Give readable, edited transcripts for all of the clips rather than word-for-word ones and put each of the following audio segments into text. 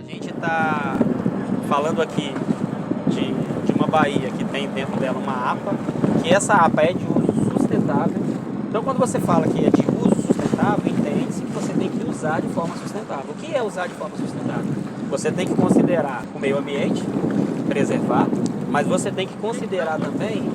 gente está falando aqui de uma baía que tem dentro dela uma APA, que essa APA é de uso sustentável. Então, quando você fala que é de uso sustentável, entende-se que você tem que usar de forma sustentável. O que é usar de forma sustentável? Você tem que considerar o meio ambiente, preservar, mas você tem que considerar também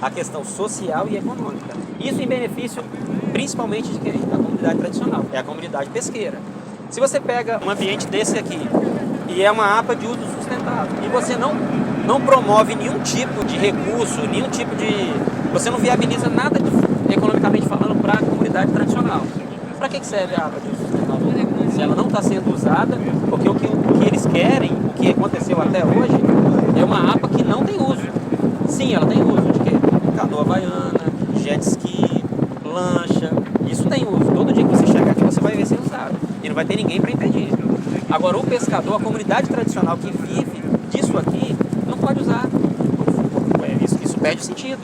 a questão social e econômica. Isso em benefício principalmente de quem? Da comunidade tradicional, é a comunidade pesqueira. Se você pega um ambiente desse aqui e é uma APA de uso sustentável e você não promove nenhum tipo de recurso, nenhum tipo de... você não viabiliza nada economicamente falando para a comunidade tradicional. Para que serve a APA de uso sustentável? Se ela não está sendo usada, porque o que eles querem, o que aconteceu até hoje, é uma APA que não tem uso. Sim, ela tem uso de quê? Canoa havaiana, jet ski, lancha, isso tem uso. Todo dia que você chegar aqui você vai ver ser usado e não vai ter ninguém para impedir. Agora o pescador, a comunidade tradicional que vive disso aqui, não pode usar. Isso perde sentido.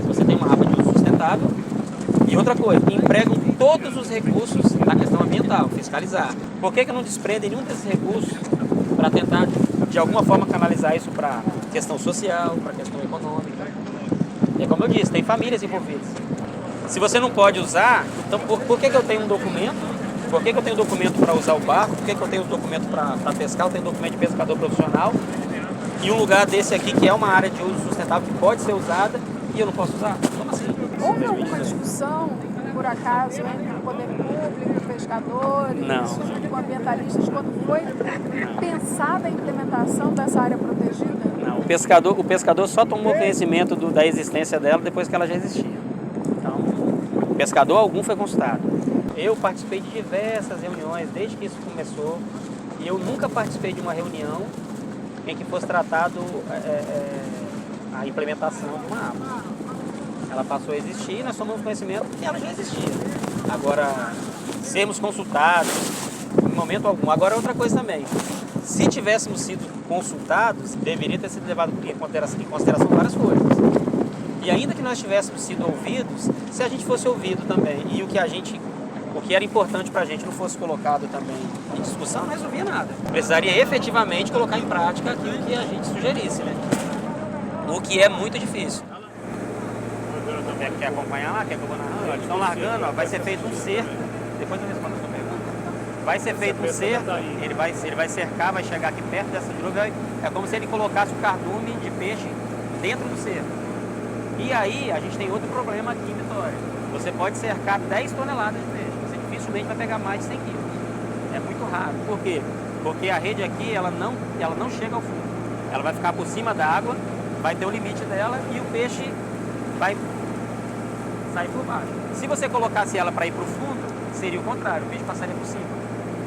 Você tem uma APA de uso sustentável e outra coisa, empregam todos os recursos na questão ambiental, fiscalizar. Por que não desprendem nenhum desses recursos para tentar de alguma forma canalizar isso para questão social, para questão econômica? É como eu disse, tem famílias envolvidas. Se você não pode usar, então por que eu tenho um documento? Por que eu tenho documento para usar o barco? Por que eu tenho documento para pescar? Eu tenho documento de pescador profissional. E um lugar desse aqui, que é uma área de uso sustentável, que pode ser usada, e eu não posso usar? Como assim? Houve alguma discussão, por acaso, entre o poder público, pescadores, junto com ambientalistas, quando foi pensada a implementação dessa área protegida? Não, o pescador só tomou conhecimento da existência dela depois que ela já existia. Então, pescador algum foi consultado. Eu participei de diversas reuniões desde que isso começou e eu nunca participei de uma reunião em que fosse tratado a implementação de uma APA. Ela passou a existir e nós tomamos conhecimento que ela já existia. Agora, sermos consultados em momento algum. Agora, outra coisa também. Se tivéssemos sido consultados, deveria ter sido levado em consideração várias coisas. E ainda que nós tivéssemos sido ouvidos, se a gente fosse ouvido também e o que era importante para a gente não fosse colocado também em discussão, não resolvia nada. Precisaria efetivamente colocar em prática aquilo que a gente sugerisse, né? O que é muito difícil. Quer acompanhar lá? Quer que eu vou narrando? Eles estão largando, ó, vai ser feito um cerco. Depois eu respondo a sua pergunta. Vai ser feito um cerco, ele vai cercar, vai chegar aqui perto dessa druga. É como se ele colocasse o cardume de peixe dentro do cerco. E aí a gente tem outro problema aqui em Vitória. Você pode cercar 10 toneladas de peixe. Você dificilmente vai pegar mais de 100 quilos. É muito raro. Por quê? Porque a rede aqui ela não chega ao fundo. Ela vai ficar por cima da água, vai ter o limite dela e o peixe vai sair por baixo. Se você colocasse ela para ir para o fundo, seria o contrário, o peixe passaria por cima.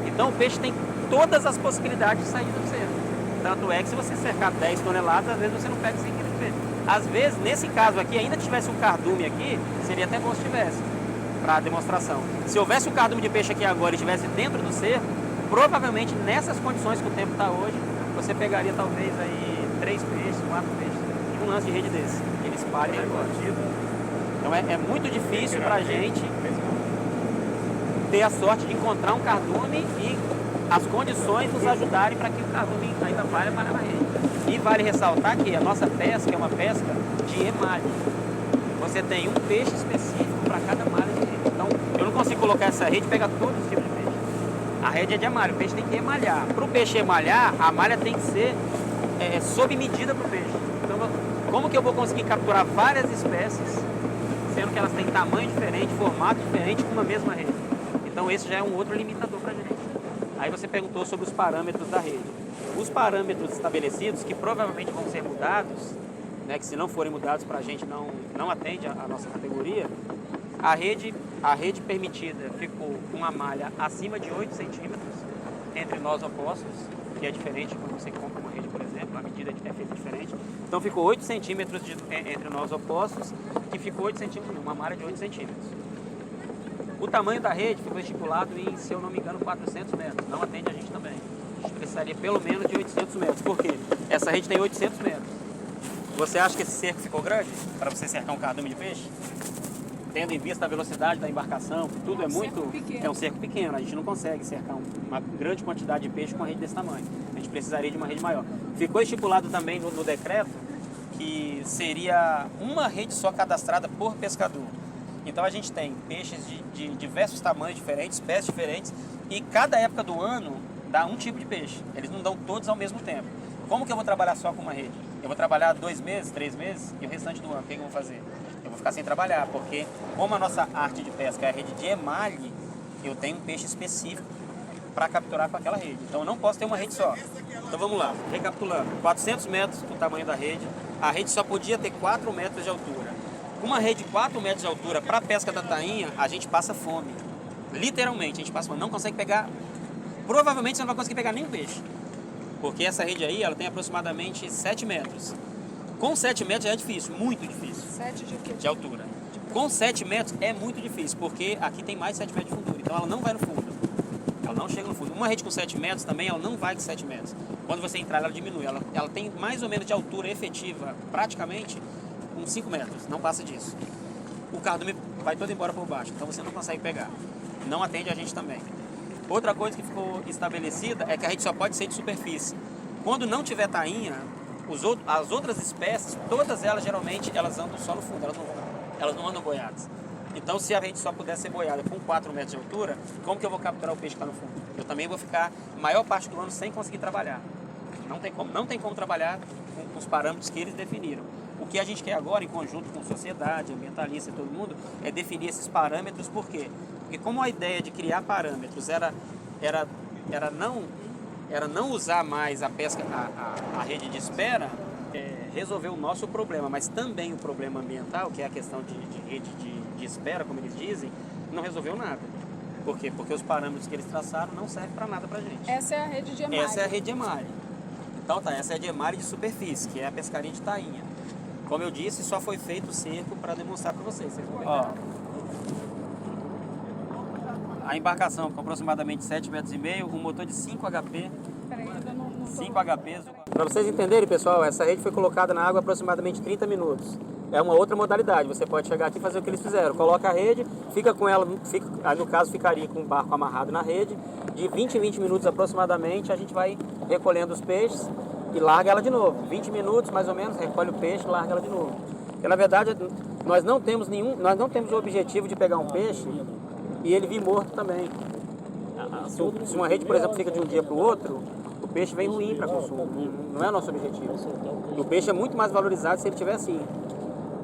Então o peixe tem todas as possibilidades de sair do cerco. Tanto é que se você cercar 10 toneladas, às vezes você não pega 100 quilos de peixe. Às vezes, nesse caso aqui, ainda tivesse um cardume aqui, seria até bom se tivesse, para demonstração. Se houvesse um cardume de peixe aqui agora e estivesse dentro do cerco, provavelmente nessas condições que o tempo está hoje, você pegaria talvez aí 3 peixes, 4 peixes, e um lance de rede desse. Ele espalha e vai embora. Então é muito difícil para a gente ter a sorte de encontrar um cardume e as condições nos ajudarem para que o cardume ainda valha para a rede. E vale ressaltar que a nossa pesca é uma pesca de emalhe. Você tem um peixe específico para cada malha de rede. Então eu não consigo colocar essa rede e pegar todos os tipos de peixe. A rede é de emalhe, o peixe tem que emalhar. Para o peixe emalhar, a malha tem que ser sob medida para o peixe. Então como que eu vou conseguir capturar várias espécies, sendo que elas têm tamanho diferente, formato diferente, com uma mesma rede? Então esse já é um outro limitador para a gente. Aí você perguntou sobre os parâmetros da rede. Os parâmetros estabelecidos, que provavelmente vão ser mudados, né, que se não forem mudados para a gente não atende a nossa categoria, a rede permitida ficou com uma malha acima de 8 centímetros entre nós opostos, que é diferente quando você compra uma rede, por exemplo, a medida é feita diferente. Então ficou 8 centímetros entre nós opostos, que ficou 8 centímetros, uma malha de 8 centímetros. O tamanho da rede ficou estipulado em, se eu não me engano, 400 metros. Não atende a gente também. A gente precisaria pelo menos de 800 metros. Por quê? Essa rede tem 800 metros. Você acha que esse cerco ficou grande para você cercar um cardume de peixe? tendo em vista a velocidade da embarcação, tudo é um cerco pequeno, a gente não consegue cercar uma grande quantidade de peixe com uma rede desse tamanho. A gente precisaria de uma rede maior. Ficou estipulado também no decreto que seria uma rede só cadastrada por pescador. Então a gente tem peixes de diversos tamanhos diferentes, espécies diferentes, e cada época do ano dá um tipo de peixe. Eles não dão todos ao mesmo tempo. Como que eu vou trabalhar só com uma rede? Eu vou trabalhar 2 meses, 3 meses, e o restante do ano, o que eu vou fazer? Eu vou ficar sem trabalhar, porque como a nossa arte de pesca é a rede de emalhe, eu tenho um peixe específico para capturar com aquela rede. Então eu não posso ter uma rede só. Então vamos lá, recapitulando. 400 metros o tamanho da rede. A rede só podia ter 4 metros de altura. Com uma rede de 4 metros de altura para a pesca da tainha, a gente passa fome. Literalmente, a gente passa fome. Não consegue pegar... Provavelmente você não vai conseguir pegar nenhum peixe. Porque essa rede aí, ela tem aproximadamente 7 metros. Com 7 metros já é difícil, muito difícil. 7 de quê? De altura. Com 7 metros é muito difícil, porque aqui tem mais de 7 metros de fundura. Então ela não vai no fundo. Ela não chega no fundo. Uma rede com 7 metros também, ela não vai com 7 metros. Quando você entrar, ela diminui. Ela tem mais ou menos de altura efetiva, praticamente, uns 5 metros. Não passa disso. O cardume vai todo embora por baixo, então você não consegue pegar. Não atende a gente também. Outra coisa que ficou estabelecida é que a rede só pode ser de superfície. Quando não tiver tainha, as outras espécies, todas elas geralmente elas andam só no fundo, elas não andam boiadas. Então se a rede só puder ser boiada com 4 metros de altura, como que eu vou capturar o peixe que está no fundo? Eu também vou ficar a maior parte do ano sem conseguir trabalhar. Não tem como trabalhar com os parâmetros que eles definiram. O que a gente quer agora, em conjunto com sociedade, ambientalista e todo mundo, é definir esses parâmetros. Por quê? Porque como a ideia de criar parâmetros era não usar mais a pesca, a rede de espera, resolveu o nosso problema, mas também o problema ambiental, que é a questão de rede de espera, como eles dizem, não resolveu nada. Por quê? Porque os parâmetros que eles traçaram não servem para nada para a gente. Essa é a rede de emalhe. Essa é a rede de emalhe. Então tá, essa é a de emalhe de superfície, que é a pescaria de tainha. Como eu disse, só foi feito o cerco para demonstrar para vocês. Vocês vão ver. Ó, a embarcação com aproximadamente 7,5 metros, um motor de 5 HP. Peraí, ainda não 5 HPs. Para vocês entenderem, pessoal, essa rede foi colocada na água aproximadamente 30 minutos. É uma outra modalidade. Você pode chegar aqui e fazer o que eles fizeram. Coloca a rede, fica com ela, no caso ficaria com o barco amarrado na rede. De 20 em 20 minutos aproximadamente, a gente vai recolhendo os peixes e larga ela de novo. 20 minutos mais ou menos, recolhe o peixe e larga ela de novo. Porque na verdade nós não temos o objetivo de pegar um peixe e ele vir morto também. Se uma rede, por exemplo, fica de um dia para o outro, o peixe vem ruim para consumo. Não é o nosso objetivo. O peixe é muito mais valorizado se ele estiver assim.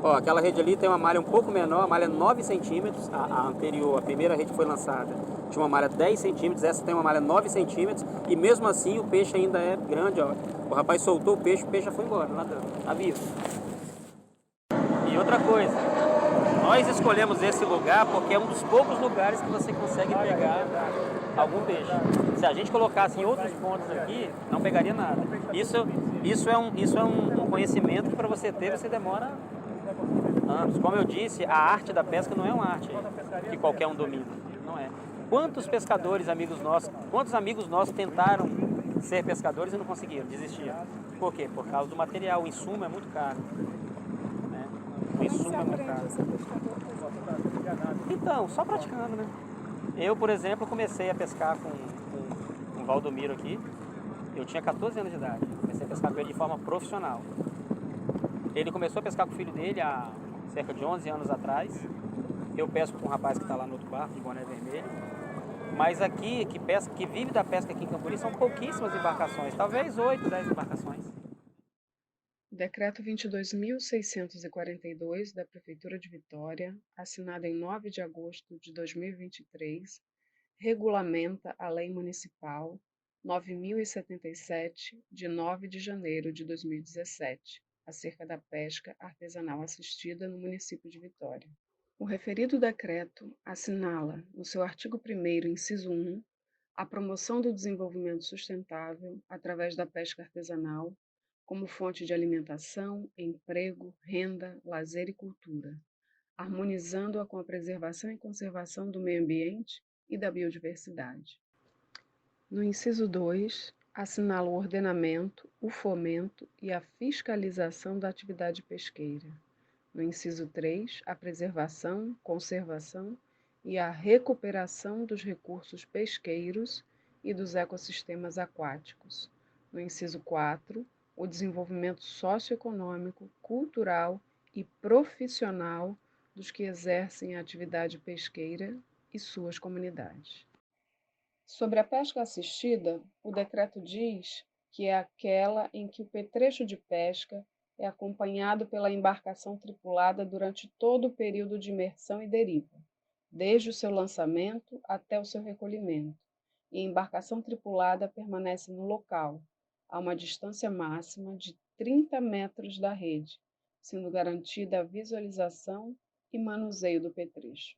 Ó, aquela rede ali tem uma malha um pouco menor, a malha é 9 centímetros, a anterior, a primeira rede que foi lançada, tinha uma malha 10 centímetros, essa tem uma malha 9 centímetros, e mesmo assim o peixe ainda é grande, ó. O rapaz soltou o peixe já foi embora, nadando, tá vivo. E outra coisa, nós escolhemos esse lugar porque é um dos poucos lugares que você consegue pegar algum peixe. Se a gente colocasse em outros pontos aqui, não pegaria nada. Isso é um conhecimento que para você ter, você demora anos. Como eu disse, a arte da pesca não é uma arte que qualquer um domina. Não é. Quantos amigos nossos tentaram ser pescadores e não conseguiram, desistiram. Por quê? Por causa do material. O insumo é muito caro. Né? O insumo é muito caro. Então, só praticando, né? Eu, por exemplo, comecei a pescar com o Valdomiro aqui. Eu tinha 14 anos de idade. Comecei a pescar com ele de forma profissional. Ele começou a pescar com o filho dele há cerca de 11 anos atrás. Eu pesco com um rapaz que está lá no outro barco, de boné vermelho. Mas aqui, que vive da pesca aqui em Cambuí, são pouquíssimas embarcações. Talvez 8, 10 embarcações. Decreto 22.642 da Prefeitura de Vitória, assinado em 9 de agosto de 2023, regulamenta a Lei Municipal 9.077, de 9 de janeiro de 2017, acerca da pesca artesanal assistida no município de Vitória. O referido decreto assinala, no seu artigo 1º, inciso 1, a promoção do desenvolvimento sustentável através da pesca artesanal como fonte de alimentação, emprego, renda, lazer e cultura, harmonizando-a com a preservação e conservação do meio ambiente e da biodiversidade. No inciso 2, assinala o ordenamento, o fomento e a fiscalização da atividade pesqueira. No inciso 3, a preservação, conservação e a recuperação dos recursos pesqueiros e dos ecossistemas aquáticos. No inciso 4, o desenvolvimento socioeconômico, cultural e profissional dos que exercem a atividade pesqueira e suas comunidades. Sobre a pesca assistida, o decreto diz que é aquela em que o petrecho de pesca é acompanhado pela embarcação tripulada durante todo o período de imersão e deriva, desde o seu lançamento até o seu recolhimento, e a embarcação tripulada permanece no local, a uma distância máxima de 30 metros da rede, sendo garantida a visualização e manuseio do petrecho.